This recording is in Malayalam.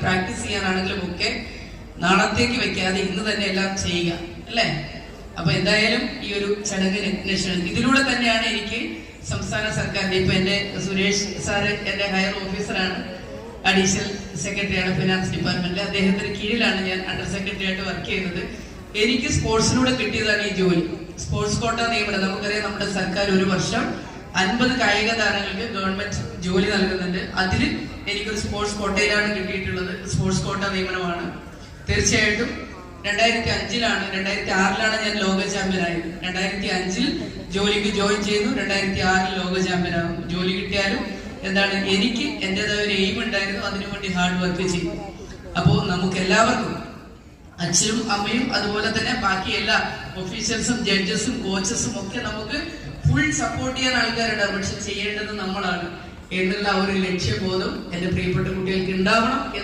പ്രാക്ടീസ് ചെയ്യാനാണെങ്കിലും ഒക്കെ നാളത്തേക്ക് വെക്കാതെ ഇന്ന് തന്നെ എല്ലാം ചെയ്യുക അല്ലേ. അപ്പൊ എന്തായാലും ഈ ഒരു ചടങ്ങിന് ഇതിലൂടെ തന്നെയാണ് എനിക്ക് സംസ്ഥാന സർക്കാരിന്റെ ഇപ്പൊ എന്റെ സുരേഷ് സാറ് എന്റെ ഹയർ ഓഫീസറാണ്, അഡീഷണൽ സെക്രട്ടറിയാണ് ഫിനാൻസ് ഡിപ്പാർട്ട്മെന്റിൽ. അദ്ദേഹത്തിന് കീഴിലാണ് ഞാൻ അണ്ടർ സെക്രട്ടറി ആയിട്ട് വർക്ക് ചെയ്യുന്നത്. എനിക്ക് സ്പോർട്സിലൂടെ കിട്ടിയതാണ് ഈ ജോലി. സ്പോർട്സ് കോട്ട നിയമനം നമുക്കറിയാം, നമ്മുടെ സർക്കാർ ഒരു വർഷം 50 കായിക താരങ്ങൾക്ക് ഗവൺമെന്റ് ജോലി നൽകുന്നുണ്ട്. അതിൽ എനിക്കൊരു സ്പോർട്സ് കോട്ടയിലാണ് കിട്ടിയിട്ടുള്ളത്. Sports quota നിയമനമാണ്. തീർച്ചയായിട്ടും 2005-ലാണ് 2006-ലാണ് ഞാൻ ലോക ചാമ്പ്യനായത്. 2005-ൽ ജോലിക്ക് ജോയിൻ ചെയ്തു. 2006-ൽ ലോക ചാമ്പ്യനാകും. ജോലി കിട്ടിയാലും എന്താണ്, എനിക്ക് എന്റേതായ ഒരു എയിം ഉണ്ടായിരുന്നു, അതിനുവേണ്ടി ഹാർഡ് വർക്ക് ചെയ്തു. അപ്പോ നമുക്ക് എല്ലാവർക്കും, അച്ഛനും അമ്മയും അതുപോലെ തന്നെ ബാക്കി എല്ലാ ഒഫീഷ്യൽസും ജഡ്ജസും കോച്ചസും ഒക്കെ നമുക്ക് ഫുൾ സപ്പോർട്ട് ചെയ്യാൻ ആൾക്കാരുണ്ടാവും. പക്ഷെ ചെയ്യേണ്ടത് നമ്മളാണ് എന്നുള്ള ഒരു ലക്ഷ്യബോധം എന്റെ പ്രിയപ്പെട്ട കുട്ടികൾക്ക് ഉണ്ടാവണം.